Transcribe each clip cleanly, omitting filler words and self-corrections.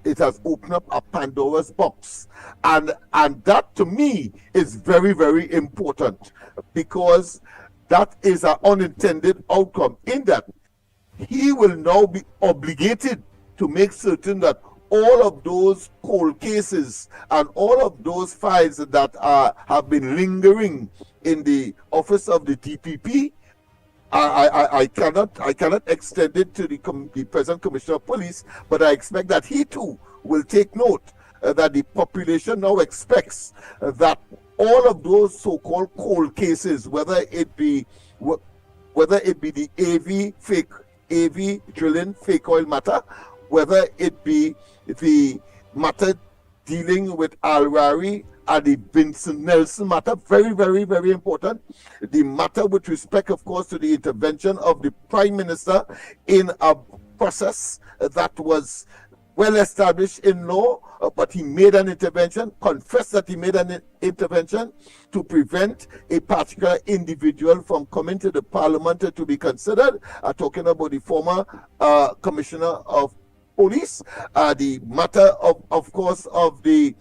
it has opened up a Pandora's box, and that to me is very, very important, because that is an unintended outcome, in that he will now be obligated to make certain that all of those cold cases and all of those files that have been lingering in the office of the DPP, I cannot extend it to the present Commissioner of Police, but I expect that he too will take note that the population now expects that all of those so-called cold cases, whether it be the AV drilling fake oil matter, whether it be the matter dealing with Al-Rari and the Vincent Nelson matter, very, very, very important. The matter with respect, of course, to the intervention of the Prime Minister in a process that was well established in law, but he made an intervention, confessed that he made an intervention to prevent a particular individual from coming to the Parliament to be considered. Talking about the former Commissioner of Police, the matter of course, of the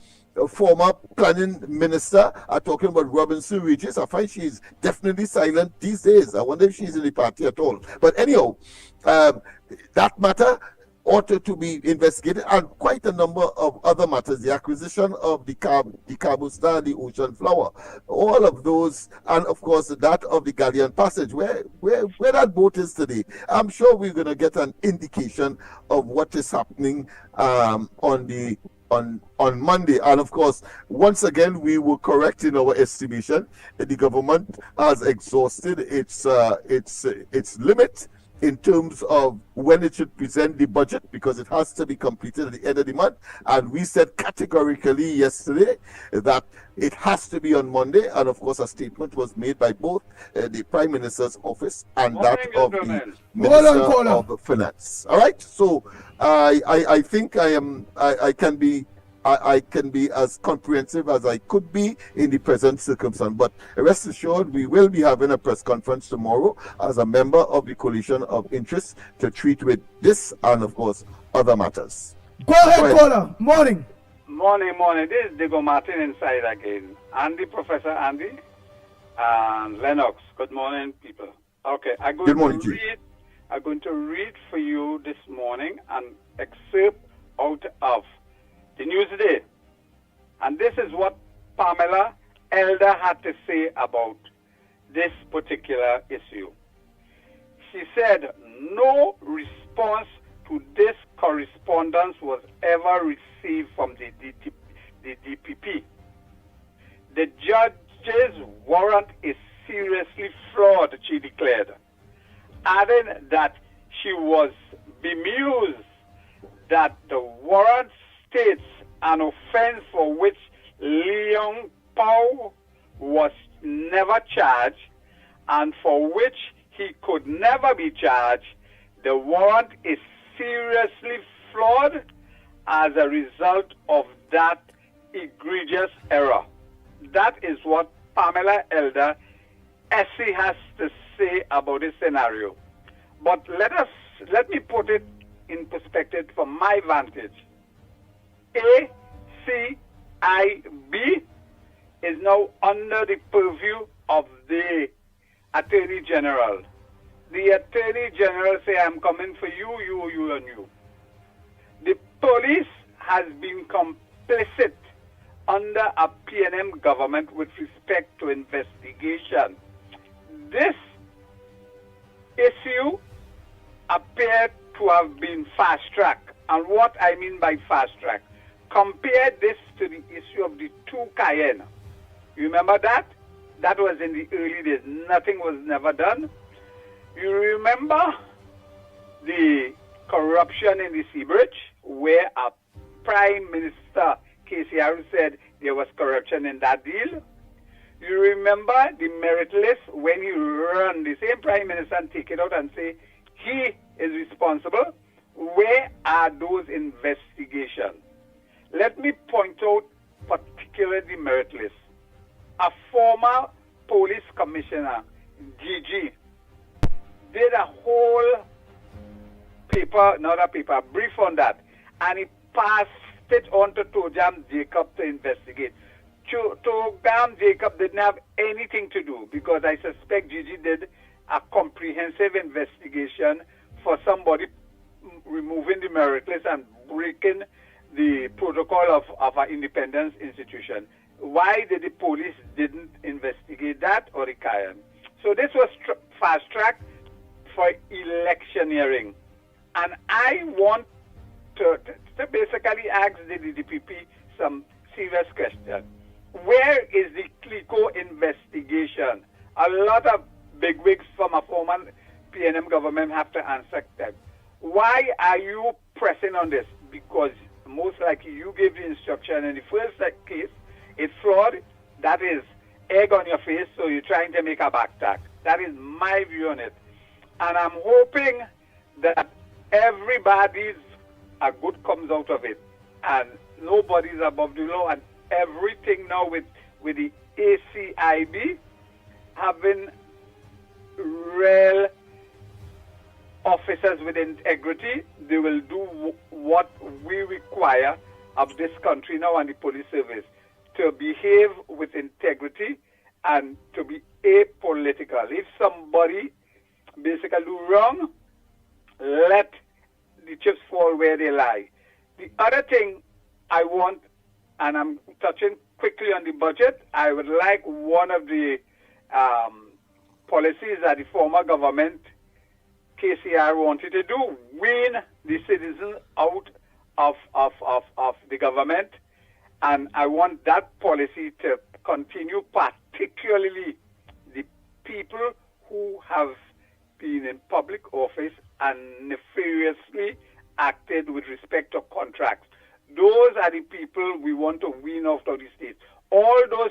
former planning minister, talking about Robinson Regis. I find she's definitely silent these days. I wonder if she's in the party at all. But anyhow, that matter ought to be investigated, and quite a number of other matters, the acquisition of the Cabo Star, the Ocean Flower, all of those, and of course that of the Galleon Passage, where that boat is today. I'm sure we're going to get an indication of what is happening on Monday. And of course, once again, we were correct in our estimation. The government has exhausted its limit in terms of when it should present the budget, because it has to be completed at the end of the month. And we said categorically yesterday that it has to be on Monday. And of course, a statement was made by both the Prime Minister's office and that of the Minister of Finance. All right. So I think I can be as comprehensive as I could be in the present circumstance. But rest assured, we will be having a press conference tomorrow as a member of the coalition of interest to treat with this and, of course, other matters. Go ahead, caller. Morning. Morning. This is Diego Martin inside again. Andy, Professor Andy, and Lennox. Good morning, people. Okay, I'm going to read for you this morning an excerpt out of the Newsday. And this is what Pamela Elder had to say about this particular issue. She said, no response to this correspondence was ever received from the DPP. The judge's warrant is seriously flawed, she declared, adding that she was bemused that the warrant states an offense for which Leon Pau was never charged and for which he could never be charged. The warrant is seriously flawed as a result of that egregious error. That is what Pamela Elder Essie has to say about this scenario. But let me put it in perspective from my vantage. ACIB is now under the purview of the Attorney General. The Attorney General say, I'm coming for you, and you. The police has been complicit under a PNM government with respect to investigation. This issue appeared to have been fast-tracked. And what I mean by fast-track, compare this to the issue of the 2 Cayenne. You remember that? That was in the early days. Nothing was never done. You remember the corruption in the Sea Bridge, where a Prime Minister, KCR, said there was corruption in that deal? You remember the merit list when he run the same Prime Minister and take it out and say he is responsible? Where are those investigations? Let me point out particularly the merit list. A former police commissioner, DG, did a whole brief on that, and he passed it on to Tojam Jacob to investigate. Tojam Jacob didn't have anything to do because I suspect Gigi did a comprehensive investigation for somebody removing the merit list and breaking the protocol of an independence institution. Why did the police didn't investigate that or the Kayan? So this was fast-tracked for electioneering. And I want to basically ask the DPP some serious questions. Where is the CLICO investigation? A lot of bigwigs from a former PNM government have to answer that. Why are you pressing on this? Because most likely you gave the instruction in the first case, it's fraud, that is egg on your face, so you're trying to make a backtrack. That is my view on it. And I'm hoping that everybody's a good comes out of it. And nobody's above the law. And everything now with the ACIB having real officers with integrity, they will do what we require of this country now and the police service, to behave with integrity and to be apolitical. If somebody basically do wrong, let the chips fall where they lie. The other thing I want, and I'm touching quickly on the budget, I would like one of the policies that the former government, KCR, wanted to do, wean the citizens out of the government. And I want that policy to continue, particularly the people who have been in public office and nefariously acted with respect to contracts. Those are the people we want to wean out of the state. All those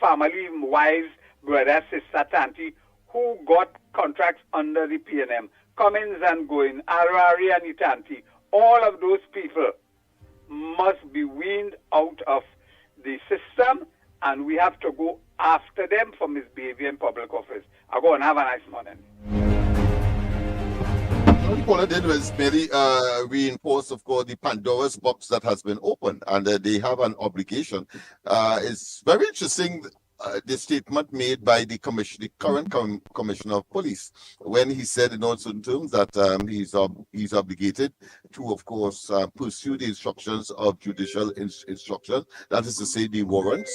family, wives, brothers, sisters, auntie, who got contracts under the PNM, Cummins and Going, Arari and Itanti, all of those people must be weaned out of the system, and we have to go after them for misbehavior in public office. I'll go and have a nice morning. All the caller did was merely reinforce, of course, the Pandora's box that has been opened, and they have an obligation. It's very interesting, the statement made by the current commissioner of police, when he said in all certain terms that he's obligated to, of course, pursue the instructions of judicial instruction, that is to say, the warrants,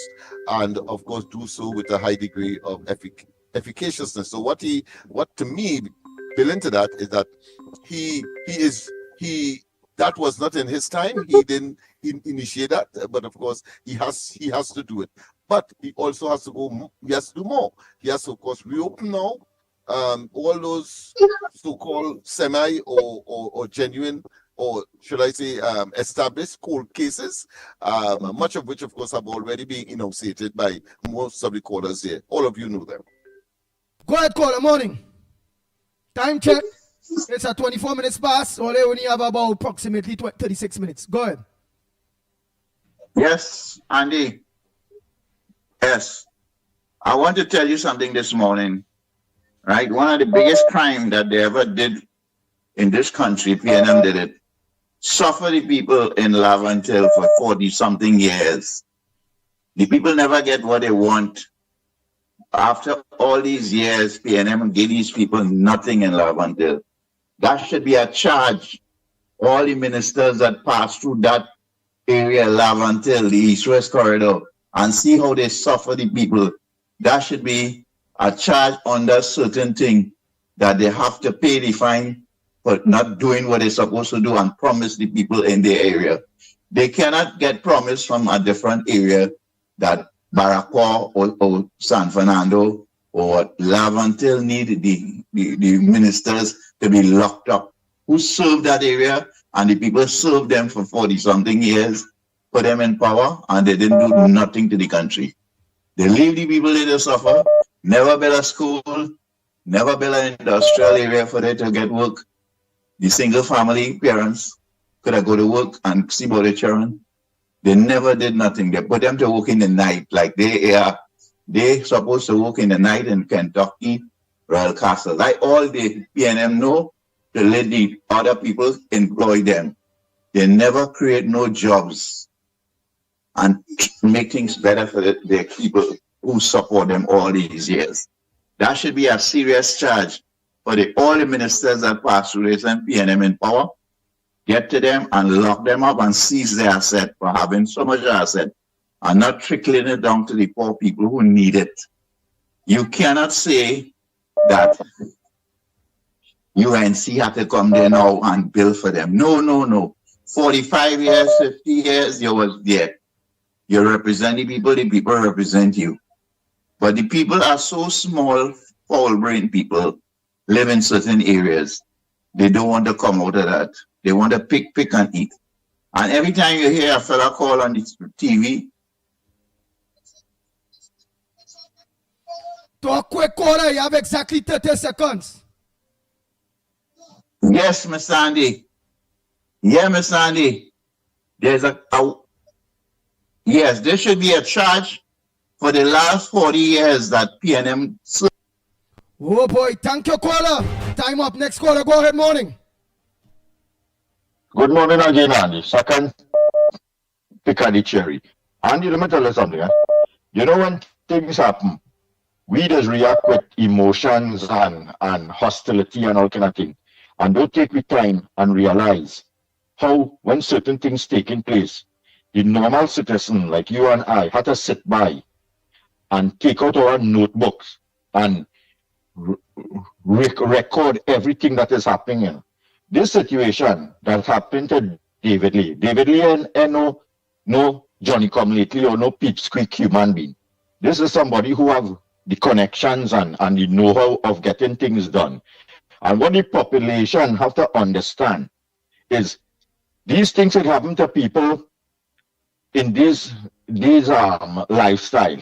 and of course do so with a high degree of efficaciousness. So what to me built into that is that that was not in his time. He didn't initiate that, but of course he has to do it. But he also has to go. He has to do more. He has to, of course, reopen now all those so-called semi or genuine, or should I say, established cold cases, much of which, of course, have already been enunciated by most of the callers here. All of you know them. Go ahead, caller. Morning. Time check. It's at 24 minutes past. Or they only have about approximately 36 minutes. Go ahead. Yes, Andy. Yes. I want to tell you something this morning. Right? One of the biggest crimes that they ever did in this country, PNM did it, suffer the people in Laventille for 40-something years. The people never get what they want. After all these years, PNM gave these people nothing in Laventille. That should be a charge. All the ministers that pass through that area, Laventille, the East-West corridor, and see how they suffer the people. That should be a charge under certain thing that they have to pay the fine for not doing what they're supposed to do and promise the people in the area. They cannot get promise from a different area that Baraqua or San Fernando or Laventille need the ministers to be locked up. Who served that area, and the people served them for 40-something years, put them in power, and they didn't do nothing to the country. They leave the people there to suffer, never build a school, never build an industrial area for them to get work. The single family parents could have go to work and see about their children. They never did nothing. They put them to work in the night, like they supposed to work in the night in Kentucky, Royal Castle. Like all the PNM know, to let the other people employ them. They never create no jobs and make things better for their people who support them all these years. That should be a serious charge for all the ministers that pass through this and PNM in power. Get to them and lock them up and seize their asset for having so much asset and not trickling it down to the poor people who need it. You cannot say that UNC have to come there now and build for them. No, no, no. 45 years, 50 years, you was there. You represent the people represent you. But the people are so small, foul-brained people live in certain areas. They don't want to come out of that. They want to pick and eat. And every time you hear a fella call on the TV. To a quick caller, you have exactly 30 seconds. Yes, Mr. Andy. Yeah, Mr. Andy. There's yes, there should be a charge for the last 40 years that PNM. Oh boy, thank you, caller. Time up. Next caller, go ahead, morning. Good morning again, Andy. Second pick of the cherry. Andy, let me tell you something. You know, when things happen, we just react with emotions and hostility and all kind of thing. And don't take the time and realize how, when certain things taking place, the normal citizen like you and I had to sit by and take out our notebooks and record everything that is happening. This situation that happened to David Lee. David Lee and no Johnny come lately or no pipsqueak human being. This is somebody who have the connections and the know-how of getting things done. And what the population have to understand is these things that happen to people in these lifestyle.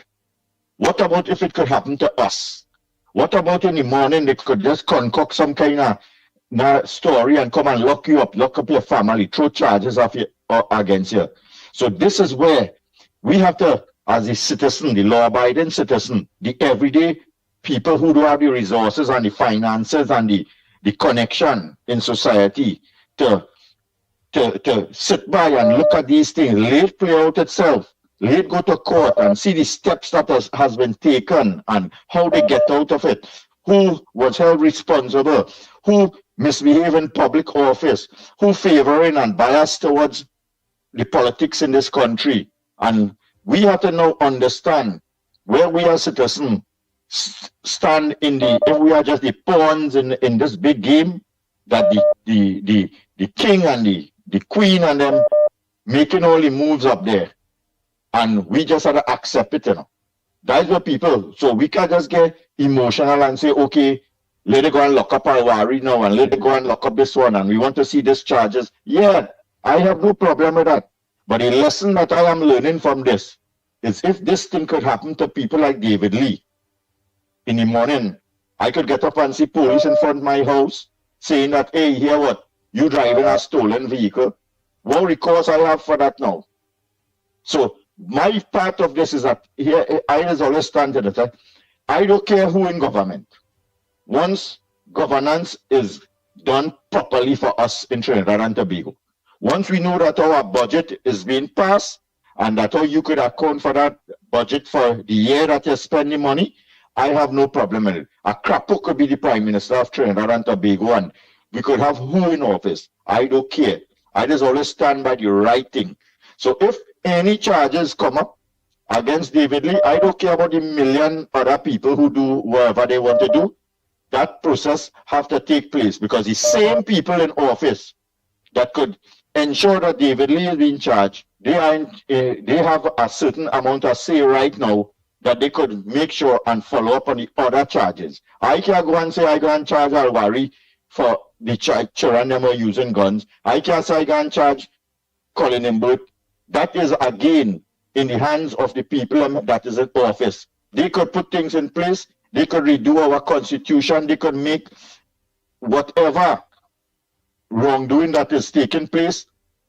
What about if it could happen to us? What about in the morning they could just concoct some kind of story and come and lock you up, lock up your family, throw charges against you? So this is where we have to, as a citizen, the law-abiding citizen, the everyday people who don't have the resources and the finances and the connection in society to sit by and look at these things, let it play out itself, let it go to court and see the steps that has been taken and how they get out of it, who was held responsible, who misbehaved in public office, who favoring and biased towards the politics in this country. And we have to now understand where we as citizens stand if we are just the pawns in this big game, that the king and the queen and them making all the moves up there. And we just have to accept it, That's what people, so we can't just get emotional and say, okay, let it go and lock up our worry now and let it go and lock up this one and we want to see these charges. Yeah, I have no problem with that. But a lesson that I am learning from this is if this thing could happen to people like David Lee, in the morning, I could get up and see police in front of my house saying that, hey, hear what? You driving a stolen vehicle. What recourse I have for that now? So my part of this is that here I has always stand to that. I don't care who in government. Once governance is done properly for us in Trinidad and Tobago, once we know that our budget is being passed and that how you could account for that budget for the year that you're spending money, I have no problem with it. A crapo could be the Prime Minister of Trinidad and Tobago and we could have who in office. I don't care. I just always stand by the right thing. So if any charges come up against David Lee, I don't care about the million other people who do whatever they want to do. That process have to take place because the same people in office that could ensure that David Lee is being charged, they have a certain amount of say right now that they could make sure and follow up on the other charges. I can't go and say I go and charge Alwari for the children them are using guns. I can't say I go and charge Colin Imbert. That is again in the hands of the people that is in office. They could put things in place. They could redo our constitution. They could make whatever wrongdoing that is taking place,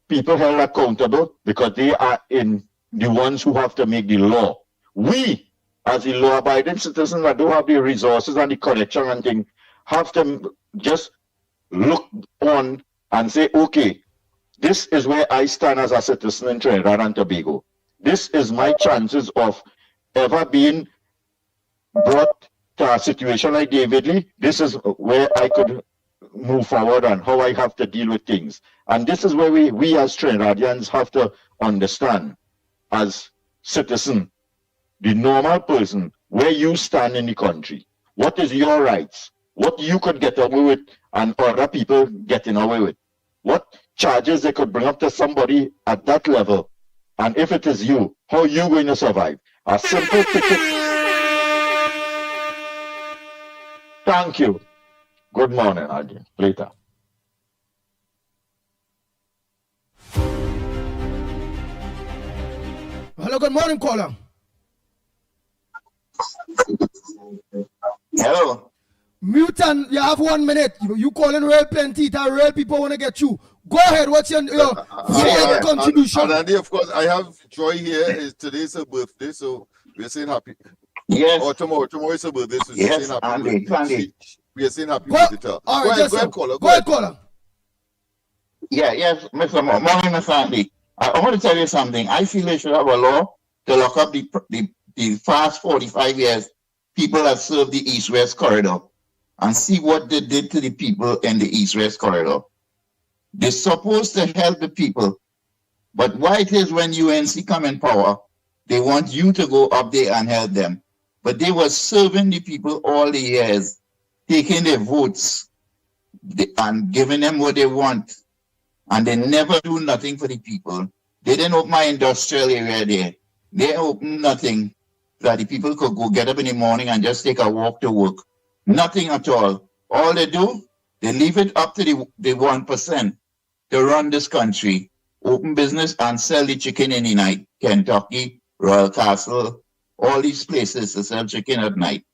people held accountable because they are in the ones who have to make the law. We, as the law-abiding citizens that don't have the resources and the connection and thing, have to just look on and say, okay, This is where I stand as a citizen in Trinidad and Tobago. This is my chances of ever being brought to a situation like David Lee. This is where I could move forward and how I have to deal with things. And this is where we as Trinidadians have to understand as citizen, the normal person, where you stand in the country. What is your rights? What you could get away with and other people getting away with? What charges they could bring up to somebody at that level? And if it is you, how are you going to survive? A simple ticket. Thank you. Good morning, Adi. Later. Hello, good morning, caller. Hello. Mutant, you have 1 minute. You calling real plenty. That real people want to get you. Go ahead. What's your contribution? And Andy, of course, I have Joy here. Today's her birthday, so we're saying happy. Yes. Or tomorrow is her birthday, so Yes, she's saying happy Andy, birthday. Andy. We are saying happy Go, birthday to her. all Go right, ahead, yes, caller. Go ahead, caller. Yes, Mr. Morning, Mr. Andy. I want to tell you something. I feel they should have a law to lock up the past 45 years people that served the East-West corridor and see what they did to the people in the East-West corridor. They're supposed to help the people, but why it is when UNC come in power, they want you to go up there and help them. But they were serving the people all the years, taking their votes and giving them what they want. And they never do nothing for the people. They didn't open my industrial area there. They opened nothing that the people could go get up in the morning and just take a walk to work. Nothing at all. All they do, they leave it up to the 1% to run this country, open business and sell the chicken in the night. Kentucky, Royal Castle, all these places to sell chicken at night.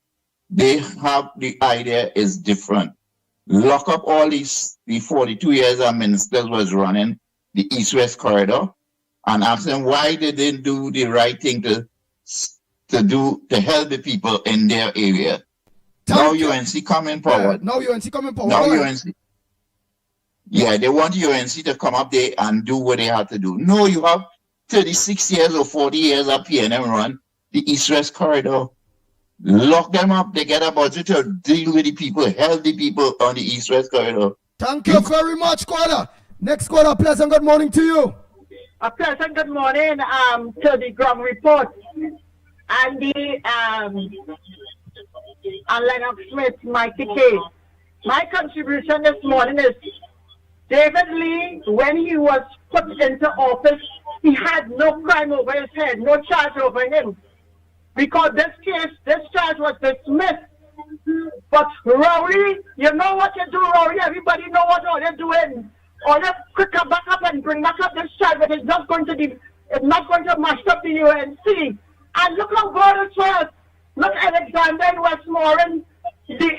They have the idea is different. Lock up all the 42 years our ministers was running the East-West corridor and ask them why they didn't do the right thing to help the people in their area. Now UNC come in power. Now UNC come in power. Now UNC. Yeah, they want UNC to come up there and do what they have to do. No, you have 36 years or 40 years up here and then run the East-West corridor. Lock them up. They get a budget to deal with the people, help the people on the East-West corridor. Thank you very much, caller. Next caller, pleasant good morning to you. A pleasant good morning to the ground report. Andy and Lennox Smith, Mickie K. My contribution this morning is David Lee, when he was put into office, he had no crime over his head, no charge over him. Because this charge was dismissed. But Rowley, you know what you do, Rowley. Everybody know what all they're doing. All they quick come back up and bring back up this charge, but it's not going to mash up the UNC. And look how good it was. Look, Alexander and Westmoreland, the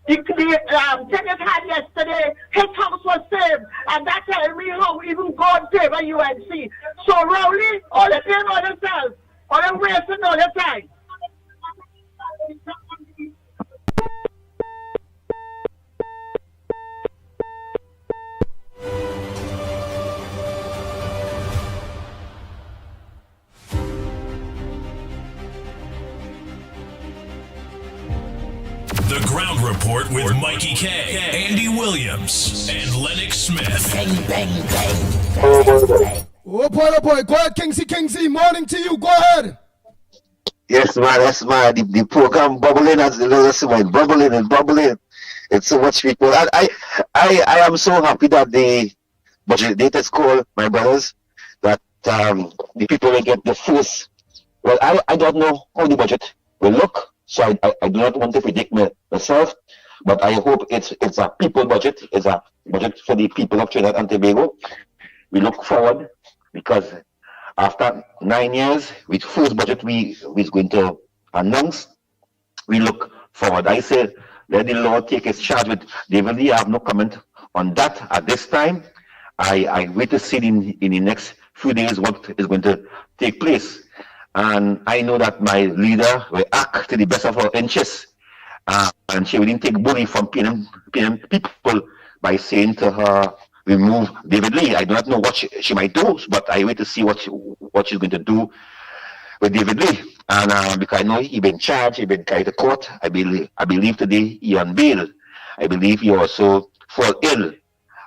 tenant had yesterday, his house was saved, and that tells me how even God favor UNC. So Rowley, all the thing on themselves, all them wasting all the time. The Ground Report with Mickie K, Andy Williams, and Lennox Smith. Oh boy. Go ahead, Kingsley. Morning to you. Go ahead. Yes, man, that's man. The program bubbling as the little man, bubbling. It's so much people. And I am so happy that the budget date is called, my brothers, that the people will get the first. Well, I don't know how the budget will look. So I do not want to predict myself, but I hope it's a people budget. It's a budget for the people of Trinidad and Tobago. We look forward because after 9 years, with first budget we're going to announce, we look forward. I said, let the Lord take his charge with David Lee. I have no comment on that at this time. I wait to see in the next few days what is going to take place. And I know that my leader will act to the best of her interests. And she will take bully from PNM people by saying to her, remove David Lee. I do not know what she might do, but I wait to see what she's going to do with David Lee. And because I know he been charged, he been carried to court. I believe today he on bail. I believe he also fall ill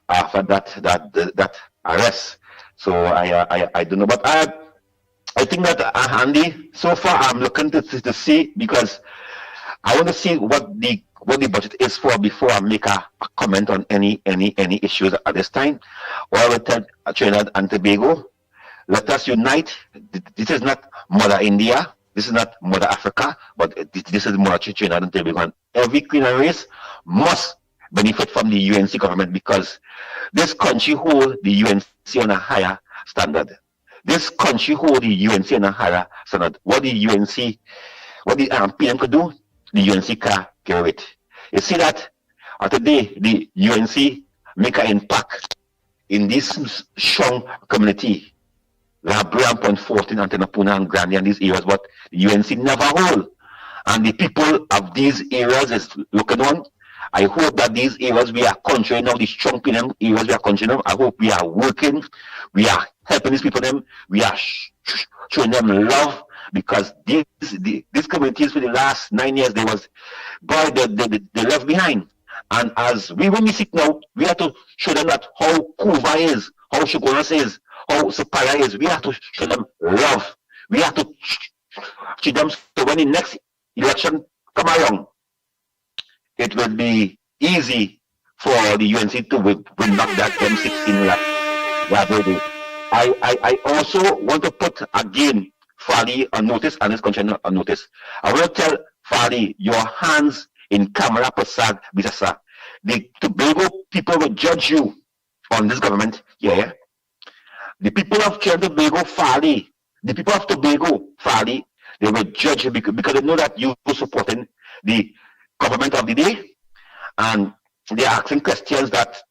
after that arrest. So I don't know, but I think that Andy, so far I'm looking to see, because I want to see what the budget is for before I make a comment on any issues at this time. Or I will tell Trinidad and Tobago, let us unite. This is not Mother India, this is not Mother Africa, but this is Mother Trinidad and Tobago. And every Queen and race must benefit from the UNC government, because this country hold the UNC on a higher standard. This country hold the UNC on a higher standard. What the PM could do, the UNC can carry it. You see that today the UNC make an impact in this strong community, Labria, Point 14, Antenapuna, and Granny, and these areas, but the UNC never hold. And the people of these areas is looking on. I hope that these areas we are controlling now, these strong PM areas we are controlling. I hope we are working, we are helping these people, we are showing them love, because these communities for the last 9 years, they left behind. And as when we sit now, we have to show them that how Kuva is, how Shogunas is, how Supaya is. We have to show them love. We have to treat them so when the next election come along, it will be easy for the UNC to win back that M16 lab. I also want to put again Fali on notice and his country on notice. I want to tell Fali, your hands in camera Prasad Bisasa. The Tobago people will judge you on this government. Yeah. The people of Tobago, Fali, the people of Tobago, Fali, they will judge you because they know that you are supporting the government of the day, and they're asking questions that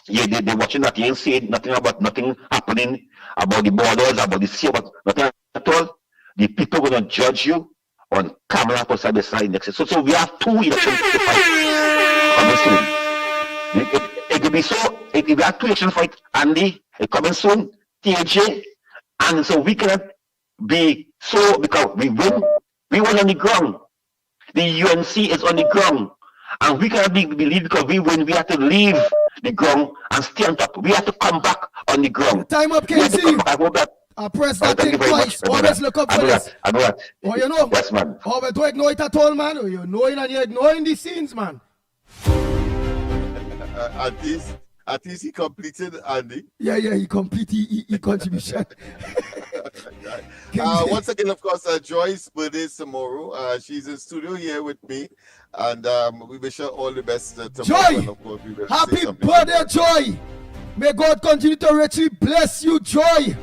they're watching that you ain't saying nothing about nothing happening about the borders, about the sea, about nothing at all. The people will not judge you on camera for side by side next. So we have 2 elections to fight coming soon. It will be so. It will have 2 elections to fight, Andy. It coming soon, TJ, and so we cannot be so, because we win on the ground. The UNC is on the ground, and we cannot believe because we win. We have to leave the ground and stay on top. We have to come back on the ground. Time up, KC. I hope that. I press that thing twice. Always look up for this. I know that. Oh, you know? Yes, man. Oh, but don't ignore it at all, man. Oh, you're knowing and you're ignoring the scenes, man. At least he completed, Andy. Yeah, he completed he contribution. Once again, of course, Joy's birthday is tomorrow. She's in studio here with me, and we wish her all the best tomorrow. Joy, and of course, we happy birthday, Joy. May God continue to richly bless you, Joy.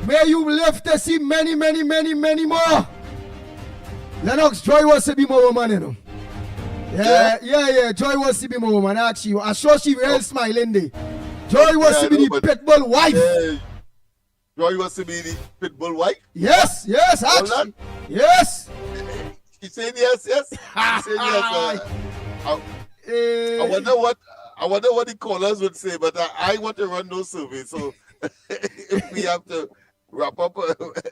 May you live to see many, many, many, many more. Lennox, Joy wants to be more woman, you know. Yeah. Joy wants to be more woman. Actually, I'm sure she real smiling day. Joy wants to be the Pitbull wife. Joy wants to be the Pitbull wife? Yes, actually. Yes. She's saying yes. She's saying yes. I wonder what the callers would say, but I want to run those surveys. So if we have to wrap up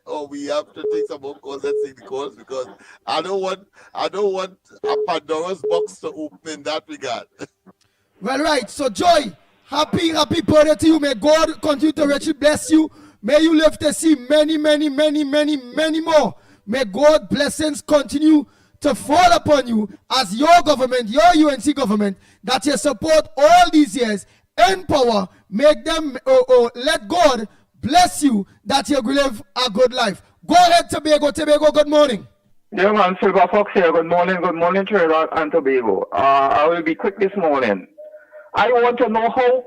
or we have to take some more calls, let's take the calls, because I don't want a Pandora's box to open in that regard. Well, right. So Joy, happy birthday to you. May God continue to richly bless you. May you live to see many, many, many, many, many more. May God blessings continue to fall upon you as your government, your UNC government, that you support all these years in power. Make them, let God bless you that you will live a good life. Go ahead, Tobago, good morning. Yeah, man, Silver Fox here. Good morning, Trinidad and Tobago. I will be quick this morning. I want to know how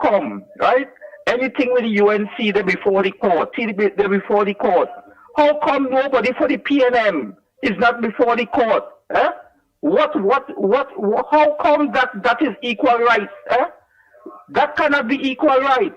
come, right? Anything with the UNC, they're before the court. They're before the court. How come nobody for the PNM is not before the court? Eh? How come that is equal rights? Eh? That cannot be equal right.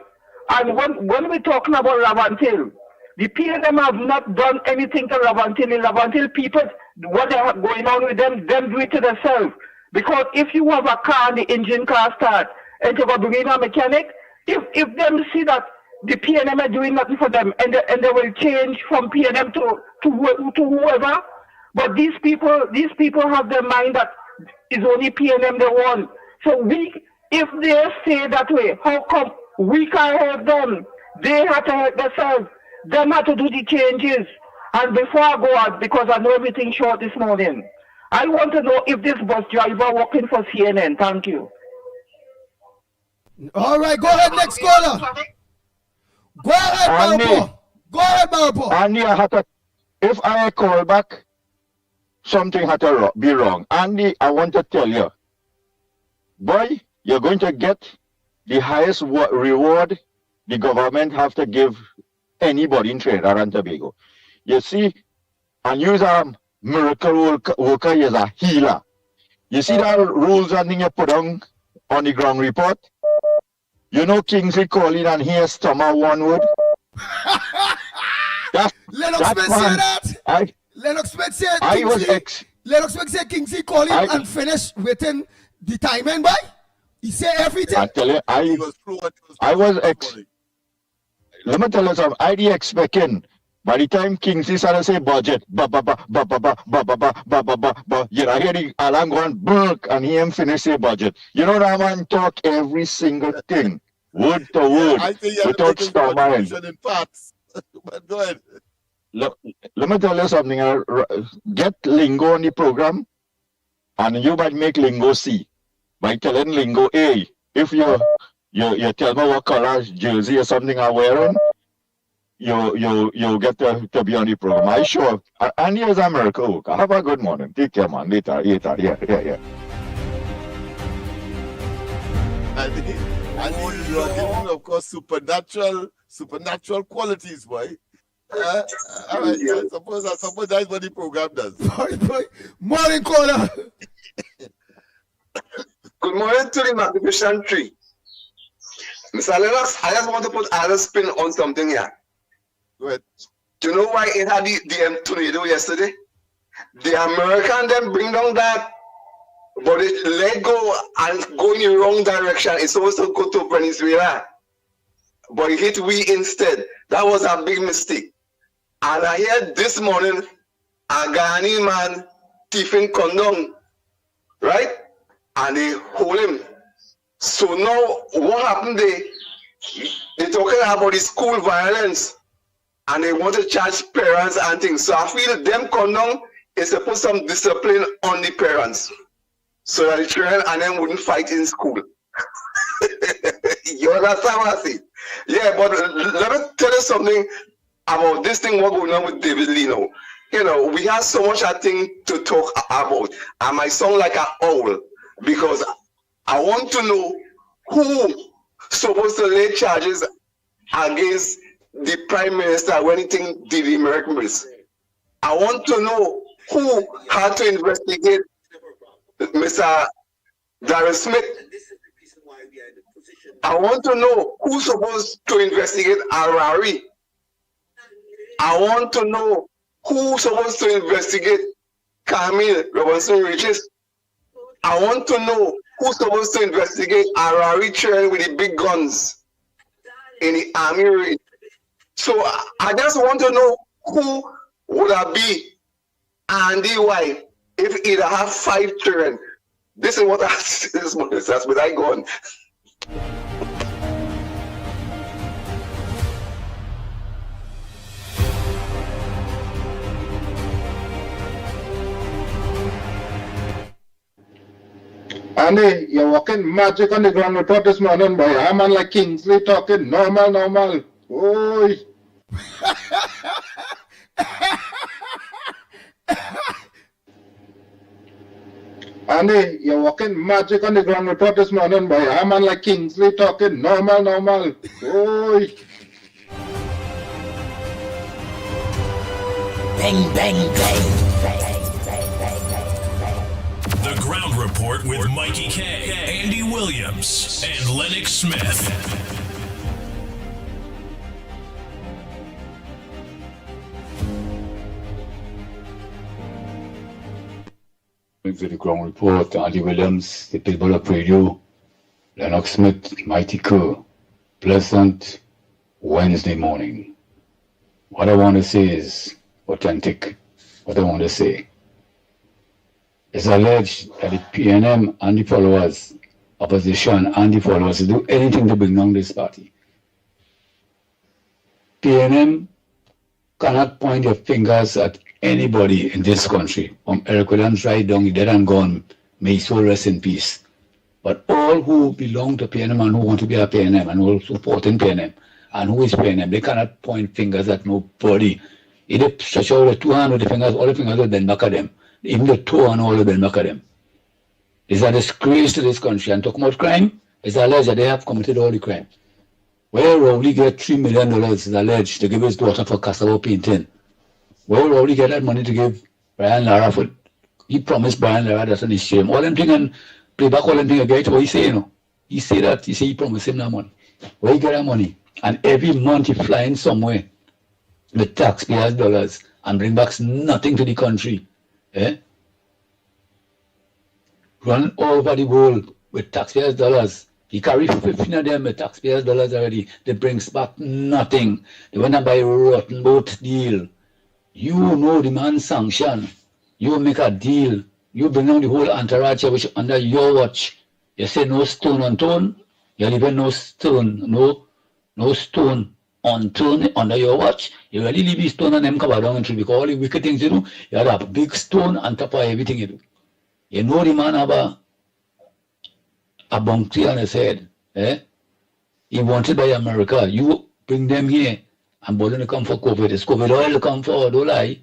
And when we're talking about Lavantil, the PNM have not done anything to Lavantil. The Lavantil people, what they have going on with them do it to themselves. Because if you have a car and the engine car start and you go bring in a mechanic, if them see that the PNM are doing nothing for them and they will change from PNM to whoever, but these people have their mind that it's only PNM they want. So if they say that way, how come we can't help them? They have to help themselves. Them have to do the changes. And before I go out, because I know everything short this morning, I want to know if this bus driver working for CNN. Thank you. All right, go ahead, next caller. Go ahead, Marpo. Go ahead, Marpo. Andy, if I call back, something had to be wrong. Andy, I want to tell you, boy, you're going to get the highest reward the government have to give anybody in Trinidad and Tobago. You see, and you're a miracle worker, you're a healer. You see that rules and thing you put on the ground report? You know Kingsley calling and here stomach one word? Lennox Smith say that? Lennox Smith said Lennox Smith said Kingsley call him and finish within the timing, boy. He said everything. I tell you, let me tell you something. I was expecting by the time Kingsley started to say budget, you know, I hear the alarm going burk and he him finish say budget. You know that man talk every single thing, word to word, without stammering. But go ahead. Let me tell you something. Get Lingo on the program, and you might make Lingo C by telling Lingo A. If you tell me what color jersey or something I'm wearing, you get to be on the program. I sure. And here's America. Have a good morning. Take care, man. Later. Yeah. And you are giving, of course, supernatural qualities, boy. All right, yeah, I suppose that's what the program does. Boy. Morning, caller. Good morning to the magnificent tree. Mr. Lennox, I just want to put another spin on something here. Go ahead. Do you know why it had the tornado yesterday? The American then bring down that, but it let go and go in the wrong direction. It's supposed to go to Venezuela, but it hit we instead. That was a big mistake. And I heard this morning a Ghanaian man thieving condom, right? And they hold him. So now what happened? They're talking about the school violence and they want to charge parents and things. So I feel them condom is to put some discipline on the parents so that the children and them wouldn't fight in school. You understand what I say? Yeah, but let me tell you something about this thing, what going on with David Lino. You know, we have so much I think to talk about. I might sound like an owl because I want to know who supposed to lay charges against the Prime Minister when he did the miracles. I want to know who had to investigate Mr. Darren Smith. I want to know who's supposed to investigate Harari. I want to know who's supposed to investigate Camille Robinson Riches. I want to know who's supposed to investigate Harari training with the big guns in the army raid. So I just want to know who would I be Andy wife if he'd have 5 children. This is what I say this morning. That's what I go on. Andy, you're walking magic on the ground report this morning, boy. I'm man like Kingsley talking normal. Oi. Andy, you're walking magic on the ground report this morning, boy. I'm man like Kingsley talking normal. Oi. Bang. The Ground Report with Mickie K, Andy Williams, and Lennox Smith. to the ground report, Andy Williams, the Pitbull of radio, Lennox Smith, Mickie Kerr. Pleasant Wednesday morning. What I want to say is authentic. What I want to say. It's alleged that the PNM and the followers, opposition and the followers, do anything to bring down this party. PNM cannot point their fingers at anybody in this country, from Eric Williams right down, the dead and gone, may his soul rest in peace. But all who belong to PNM and who want to be a PNM and who support in PNM and who is PNM, they cannot point fingers at nobody. If they stretch out the two hands with the fingers, all the fingers will bend back at them. Even the toe and all will bend back at them. It's a disgrace to this country. And talking about crime, it's alleged that they have committed all the crime. Where Rowley get $3 million is alleged to give his daughter for cassava painting. Where Rowley get that money to give Brian Lara for, he promised Brian Lara that on his shame. All them thing and play back all them thing again, what he say, you know. He say that, he say he promised him that money. Where he get that money? And every month he flying somewhere with taxpayers' dollars and bring back nothing to the country. Eh? Run all over the world with taxpayers' dollars. He carry 15 of them with taxpayers' dollars already. They brings back nothing. They went and buy a rotten boat deal. You know the man sanction. You make a deal. You bring down the whole entourage which under your watch. You say no stone unturned. You leave no stone, no stone unturned under your watch. You really leave the stone and them cover down into because all the wicked things you do, you have a big stone on top of everything you do. You know the man have a bounty on his head. Eh? He wanted by America. You bring them here and bothering to come for COVID. It's COVID oil to come for, don't lie.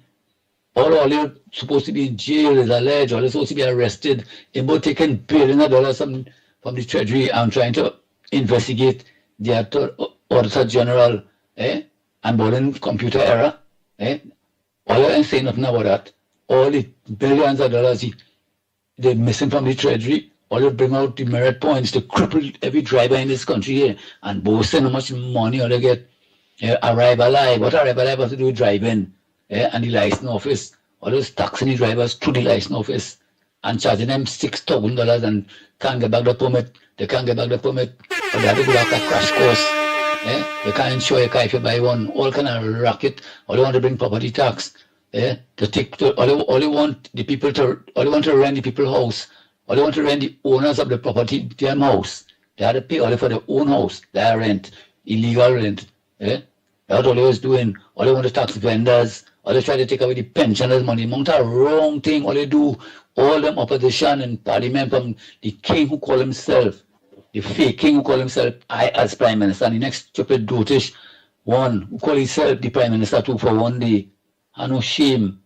All you're supposed to be in jail is alleged, or they're supposed to be arrested. About taking billions of dollars from the Treasury and trying to investigate the Auditor General, and bothering computer error. All you ain't saying nothing about that. All the billions of dollars they're missing from the Treasury. All you bring out the merit points to cripple every driver in this country here and boasting how much money all they get. Arrive alive. What arrive alive has to do with driving? And the license office. All those taxing the drivers through the license office and charging them $6,000 and can't get back the permit. They can't get back the permit. Or they have to go back a crash course. They can't insure your car if you buy one. All kind of racket. All they want to bring property tax. To take all they want the people to rent the people's house. All they want to rent the owners of the property their house. They have to pay all for their own house. Their rent. Illegal rent. That's all they was doing. All they want to tax vendors. All they try to take away the pensioners' money. Among a wrong thing. All they do, all them opposition in parliament from the king who call himself, the fake king who call himself I as prime minister, and the next stupid dotish one who call himself the prime minister too for one day. And no shame.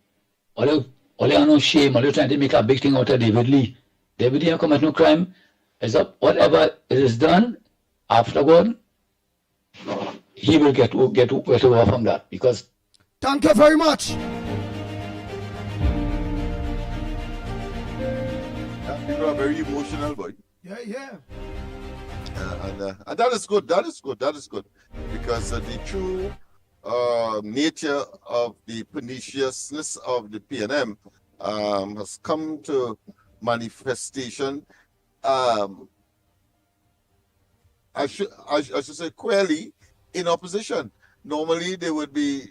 All they are no shame. All they trying to make a big thing out of David Lee. David Lee have committed no crime. Is that whatever it is done afterward, he will get over from that because. Thank you very much. People are very emotional, boy. Yeah. And that is good. That is good. Because the true nature of the perniciousness of the PNM has come to manifestation. I should say clearly in opposition. Normally they would be,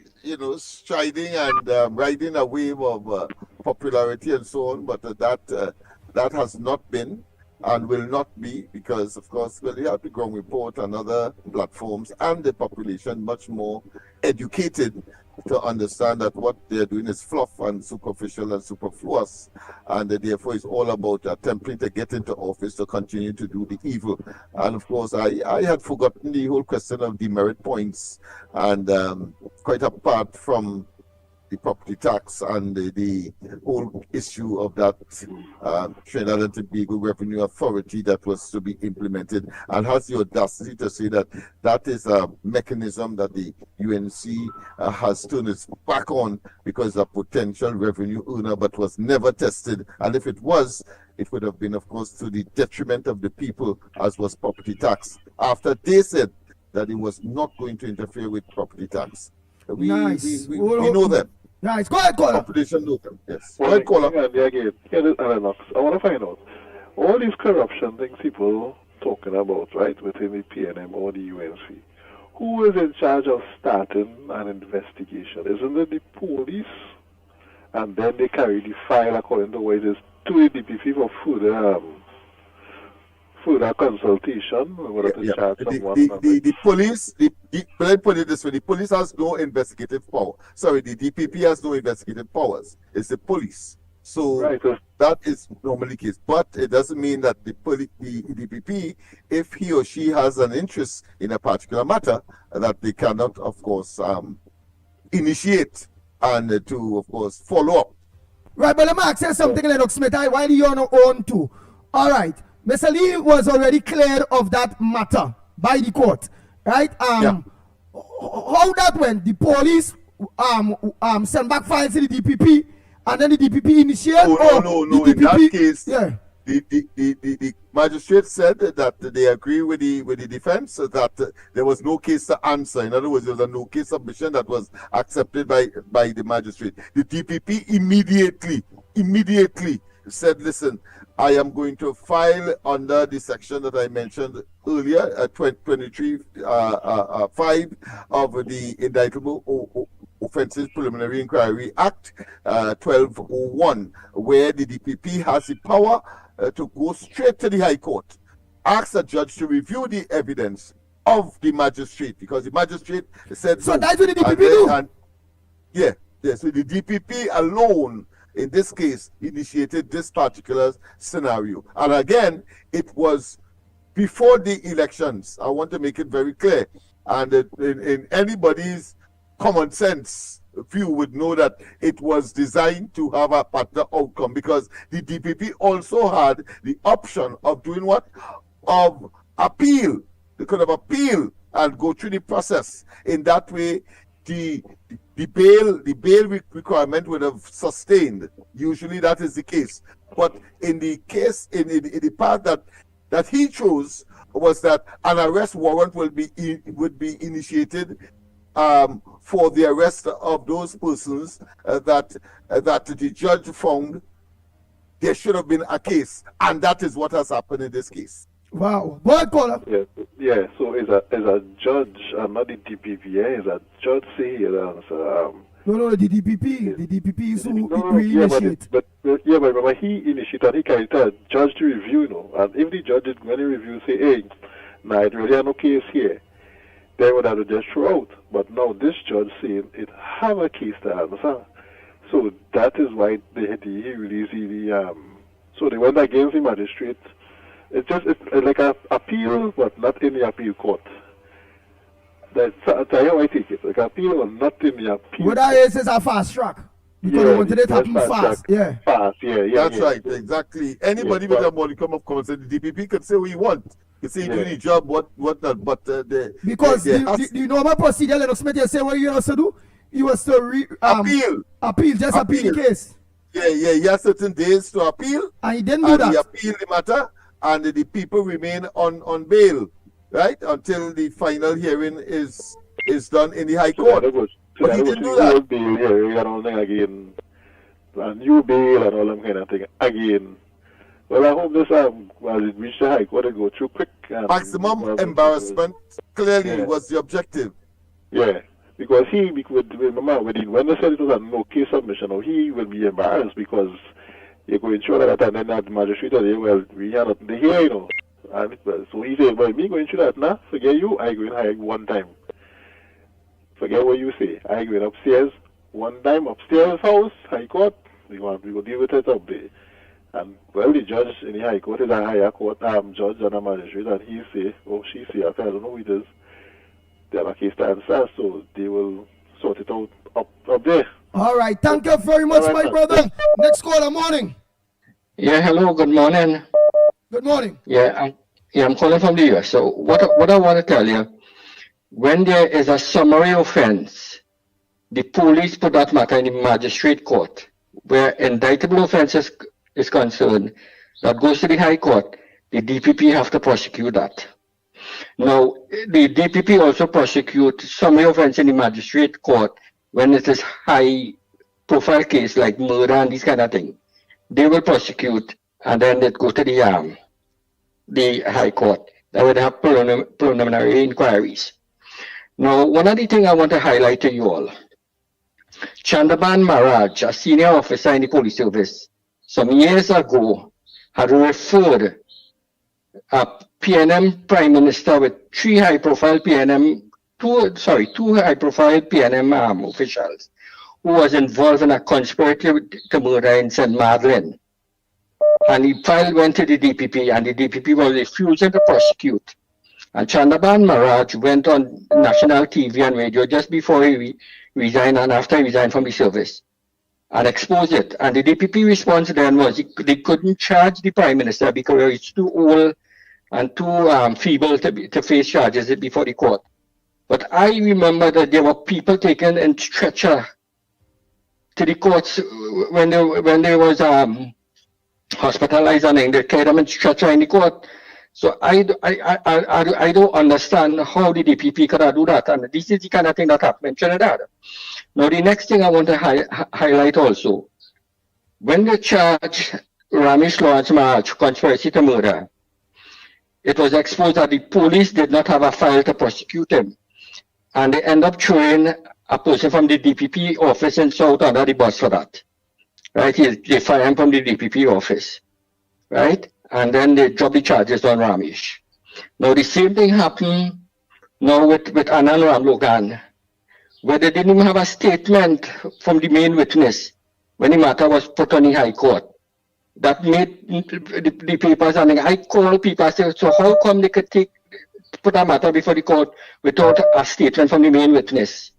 striding and riding a wave of popularity and so on, but that has not been and will not be because, of course, you have the ground report and other platforms and the population much more educated to understand that what they're doing is fluff and superficial and superfluous, and therefore it's all about attempting to get into office to continue to do the evil. And of course, I had forgotten the whole question of demerit points, and quite apart from the property tax and the whole issue of that Trinidad and Tobago Revenue Authority that was to be implemented, and has the audacity to say that that is a mechanism that the UNC has turned its back on because a potential revenue earner, but was never tested. And if it was, it would have been, of course, to the detriment of the people, as was property tax, after they said that it was not going to interfere with property tax. We know them. Nice. Go ahead, caller. Confidential note. Yes. Go Well, ahead, caller. again, here is Lennox. I want to find out all these corruption things people talking about, right, within the PNM or the UNC. Who is in charge of starting an investigation? Isn't it the police? And then they carry the file according to what it is to the DPP for further consultation. The police, let me put it this way, the police has no investigative power. Sorry, the DPP has no investigative powers. It's the police. So that is normally the case. But it doesn't mean that the DPP, if he or she has an interest in a particular matter, that they cannot, of course, initiate and to, of course, follow up. Right, but let me ask you something, Lennox Smith. Why do you own too? All right. Mr. Lee was already cleared of that matter by the court, right? How that went? The police sent back files to the DPP, and then the DPP initiated. No. In that case, the magistrate said that they agree with the defense that there was no case to answer. In other words, there was a no case submission that was accepted by the magistrate. The DPP immediately said, listen, I am going to file under the section that I mentioned earlier, 23(5) of the Indictable Offences Preliminary Inquiry Act 1201, where the DPP has the power to go straight to the High Court, ask a judge to review the evidence of the magistrate, because the magistrate said so. That's what the DPP do? So the DPP alone, in this case, initiated this particular scenario. And again, it was before the elections. I want to make it very clear. And in anybody's common sense view would know that it was designed to have a better outcome, because the DPP also had the option of doing what? Of appeal. They could have appealed and go through the process. In that way, the bail requirement would have sustained. Usually that is the case. But in the case, in the part that he chose, was that an arrest warrant would be initiated for the arrest of those persons that the judge found there should have been a case, and that is what has happened in this case. Wow. What, caller? Yeah. So is a judge, not the DPP. Is a judge say here the answer? No, the DPP. The DPP is who initiate. But remember, he initiated. He carried a judge to review, And if the judge is going to review, say, hey, nah, it really have no case here, they would have to just throw out. But now this judge saying it have a case to answer. So that is why he released the so they went against the magistrate. It's like an appeal, but not in the appeal court. That's how I take it. Like appeal, but not in the appeal. What that is a fast track. Because they wanted it to happen fast. Yeah. Fast, That's right, exactly. Anybody with a modicum of common sense, the DPP could say what you want. You say you do the job, what not, but because the normal procedure, Lennox Smith, you say what you also do? You was to appeal the case. Yeah, he has certain days to appeal. And he didn't do that. He appealed the matter, and the people remain on bail, right, until the final hearing is done in the High Court. But he didn't do that. Bail hearing and all that again, a new bail and all that kind of thing again. Well, I hope this as it reached the High Court, it go through quick. Maximum embarrassment clearly was the objective. Yeah, because remember when they said it was a no case submission, he will be embarrassed because you're going through that, and then that magistrate said, well, we are not here, And so he said, well, me going through that now, forget you, I go in high one time. Forget what you say. I go in upstairs, one time, upstairs house, High Court, we go deal with it up there. And well, the judge in the High Court is a higher court judge and a magistrate, and he say, she say, I don't know who it is. They have a case to answer, so they will sort it out up there. All right, thank you very much, my brother. Next caller, morning. Yeah, hello, good morning. Good morning. Yeah, I'm calling from the US. So what I want to tell you, when there is a summary offense, the police put that matter in the magistrate court, where indictable offenses is concerned, that goes to the High Court. The DPP have to prosecute that. Now, the DPP also prosecute summary offense in the magistrate court when it is high profile case like murder and these kind of things, they will prosecute and then it go to the High Court. That would have preliminary inquiries. Now, one of the things I want to highlight to you all, Chandraban Maharaj, a senior officer in the police service, some years ago had referred a PNM Prime Minister with two high-profile PNM officials who was involved in a conspiracy to murder in St. Madeleine. And the file went to the DPP, and the DPP was refusing to prosecute. And Chandraban Maharaj went on national TV and radio just before he resigned and after he resigned from the service and exposed it. And the DPP response then was they couldn't charge the Prime Minister because he's too old and too feeble to face charges before the court. But I remember that there were people taken in stretcher to the courts when there was hospitalized and they carried them in stretcher in the court. So I don't understand how the DPP could do that, and this is the kind of thing that happened in Trinidad. Now the next thing I want to highlight also, when they charged Ramesh Lawrence Maharaj conspiracy to murder, it was exposed that the police did not have a file to prosecute him, and they end up throwing a person from the DPP office in South under the bus for that. Right? They fire him from the DPP office, right? And then they drop the charges on Ramesh. Now the same thing happened now with Anand Ramlogan, where they didn't even have a statement from the main witness when the matter was put on the High Court. That made the papers, and I called people and said, so how come they could put a matter before the court without a statement from the main witness,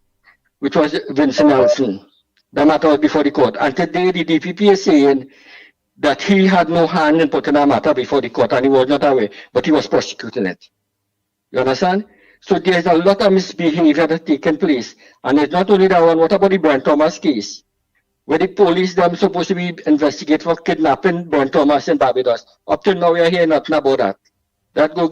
which was Vincent Nelson? The matter was before the court. And today the DPP is saying that he had no hand in putting a matter before the court and he was not aware, but he was prosecuting it. You understand? So there's a lot of misbehavior that's taken place. And it's not only that one, what about the Brent Thomas case? Where the police, them supposed to be investigated for kidnapping Brent Thomas in Barbados. Up till now, we are hearing nothing about that. That go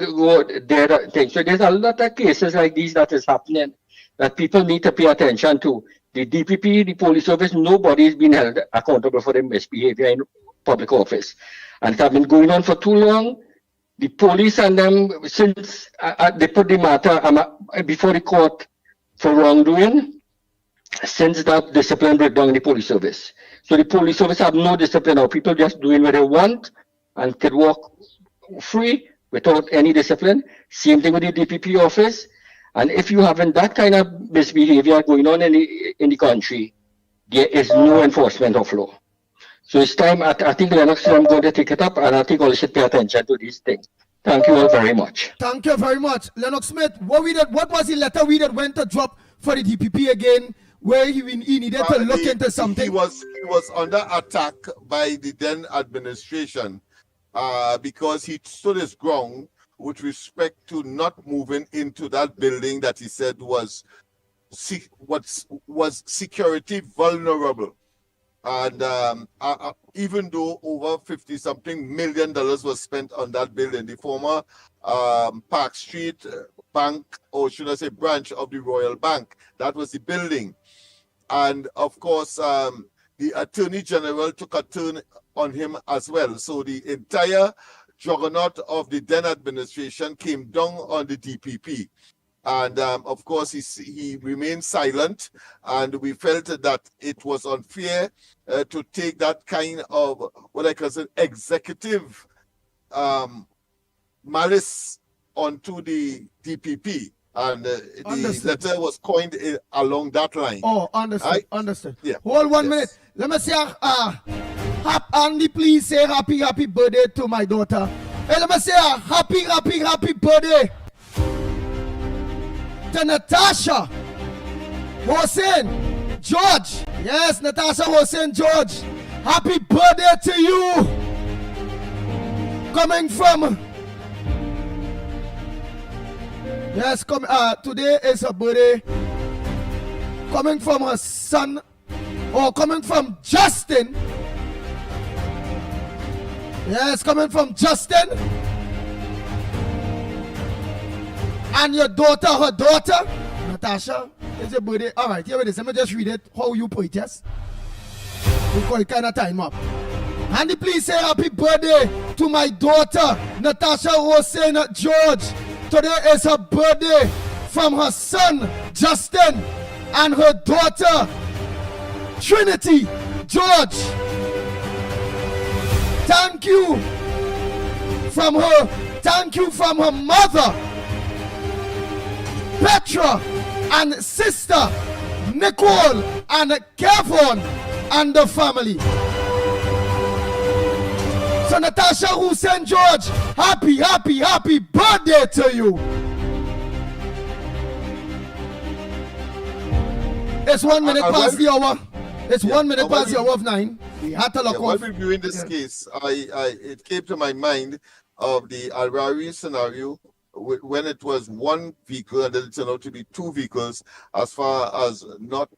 there thing. So there's a lot of cases like these that is happening that people need to pay attention to. The DPP, the police service, nobody is being held accountable for their misbehavior in public office. And it has been going on for too long. The police and them, since they put the matter before the court for wrongdoing, since that discipline breakdown in the police service. So the police service have no discipline now. People just doing what they want and can walk free without any discipline. Same thing with the DPP office. And if you having that kind of misbehavior going on in the country, there is no enforcement of law. So it's time, I think Lennox, I'm going to take it up, and I think all should pay attention to these things. Thank you all very much. Thank you very much. Lennox Smith, what was the letter we that went to drop for the DPP again, where he needed to look into something? He was under attack by the then administration because he stood his ground with respect to not moving into that building that he said was security vulnerable. And even though over $50-something million was spent on that building, the former Park Street Bank, or should I say branch of the Royal Bank, that was the building. And of course, the Attorney General took a turn on him as well. So the entire juggernaut of the then administration came down on the DPP. And of course, he remained silent, and we felt that it was unfair to take that kind of what I consider executive malice onto the DPP. And the letter was coined along that line. Oh, understood. Right? Understood. Yeah. Hold 1 minute. Let me say, Andy, please say happy birthday to my daughter. Hey, let me say happy birthday to Natasha Hossein George. Yes, Natasha Hossein George. Happy birthday to you. Coming from... Yes, today is her birthday. Coming from her son, or coming from Justin. Yes, coming from Justin. And your daughter, her daughter, Natasha, is your birthday. All right, here it is. Let me just read it how you put it, yes? We call it kind of time up. And please say happy birthday to my daughter, Natasha Hossein George. Today is her birthday from her son, Justin, and her daughter, Trinity George. Thank you from her. Thank you from her mother, Petra, and sister, Nicole, and Kevin, and the family. So Natasha Hussein George, happy birthday to you. It's 1 minute past the hour. It's 1 minute past the hour of 9. We had to look off. While reviewing this case, it came to my mind of the Alrari scenario when it was one vehicle and then it turned out to be two vehicles, as far as not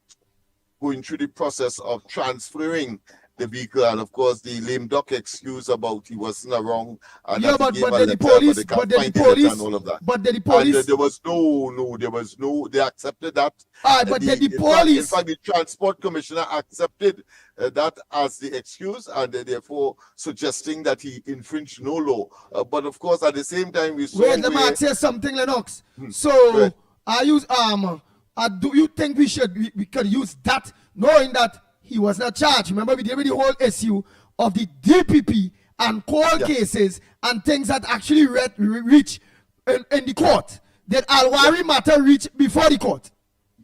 going through the process of transferring the vehicle, and of course the lame duck excuse about he wasn't around, and yeah, but did the police, and all of that. But did the police? And there was no. They accepted that. But did the police? In fact, the transport commissioner accepted that as the excuse, and therefore suggesting that he infringed no law. But of course, at the same time, we saw. Wait, let me say something, Lennox. So, I use do you think we could use that, knowing that he was not charged? Remember, we did with the whole issue of the DPP and court cases and things that actually reach in the court. Did Alwari matter reach before the court?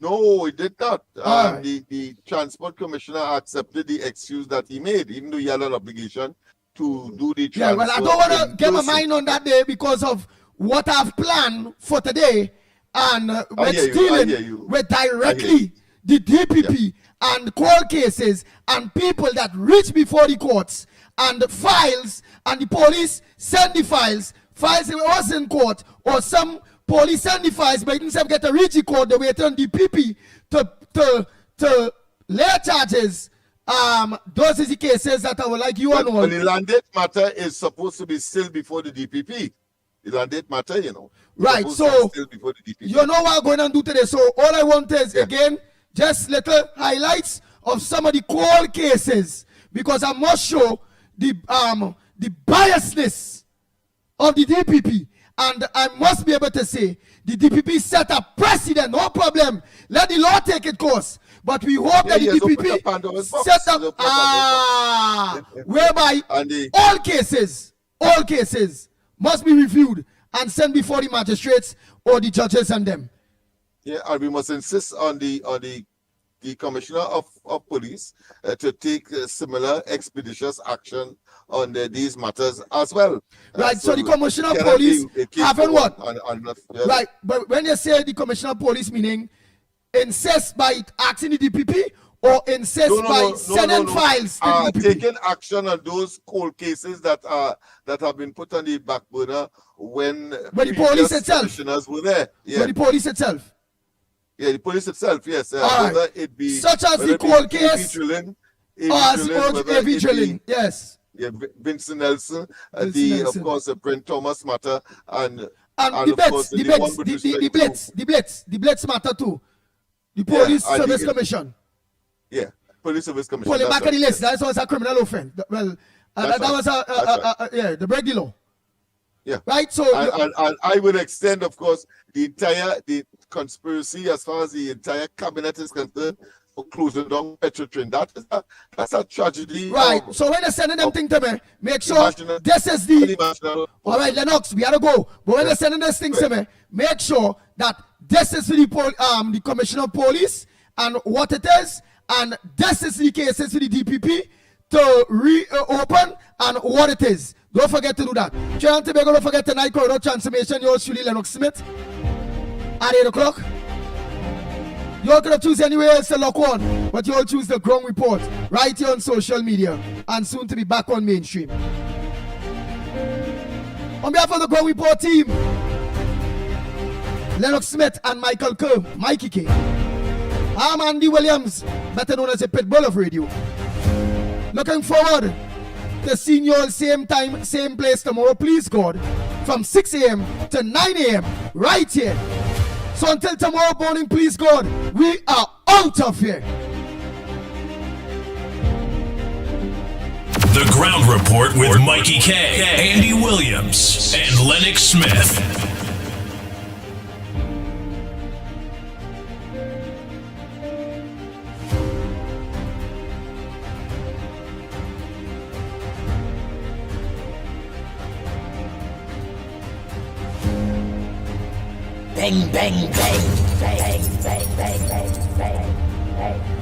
No, it did not. The transport commissioner accepted the excuse that he made, even though he had an obligation to do the transfer. Yeah, well, I don't want to get my mind on that day because of what I've planned for today, and it's dealing with directly the DPP and court cases and people that reach before the courts and the files, and the police send the files it was in court, or some police send the files but instead of get to reach the court, they wait on DPP to lay charges. Those is the cases that I would like you to know. But the landed matter is supposed to be still before the DPP. The landed matter, Right, so you know what I'm going to do today. So all I want is, again, just little highlights of some of the cold cases, because I must show the biasness of the DPP, and I must be able to say the DPP set a precedent. No problem, let the law take its course, but we hope that the DPP set up whereby all cases must be reviewed and sent before the magistrates or the judges and them. Yeah, and we must insist on the commissioner of police to take similar expeditious action on these matters as well. Right, so the commissioner of police having what? Right, but when you say the commissioner of police, meaning insist by asking the DPP or insist by sending files to the DPP? Taking action on those cold cases that have been put on the back burner when the police itself commissioners were there. Yeah. When the police itself. Yeah, the police itself, yes. Right. It be, such as the cold case, AV drilling, yes. Yeah, Vincent Nelson, of course, Brent Thomas matter, and the Blitz matter too. The Police Service Commission. Yeah, Police Service Commission. Pull it back on the list. That was a criminal offense. Well, that was the break the law. Yeah. Right. So and I will extend, of course, the conspiracy as far as the entire cabinet is concerned for closing down Petrotrin. That's a tragedy. Right. So when they're sending them thing to me, make sure this is the. All right, Lennox, we gotta go. But when they're sending this thing to me, make sure that this is the commissioner of police and what it is, and this is the cases for the DPP to reopen and what it is. Don't forget to do that. Trinidad and Tobago, don't forget tonight, Corridor Transformation. Yours truly, Lennox Smith. At 8 o'clock. You all could have choose anywhere else to lock on, but you all choose the Ground Report right here on social media and soon to be back on mainstream. On behalf of the Ground Report team, Lennox Smith and Michael Kerr, Mickie K. I'm Andy Williams, better known as the Pitbull of radio. Looking forward to seeing you all same time, same place tomorrow, please God, from 6 a.m. to 9 a.m. right here. So until tomorrow morning, please God, we are out of here. The Ground Report with Mickie K, Andy Williams, and Lennox Smith. Bang, bang, bang, bang, bang, bang, bang, bang, bang.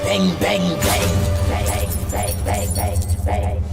Bang, bang, bang, bang, bang, bang, bang, bang.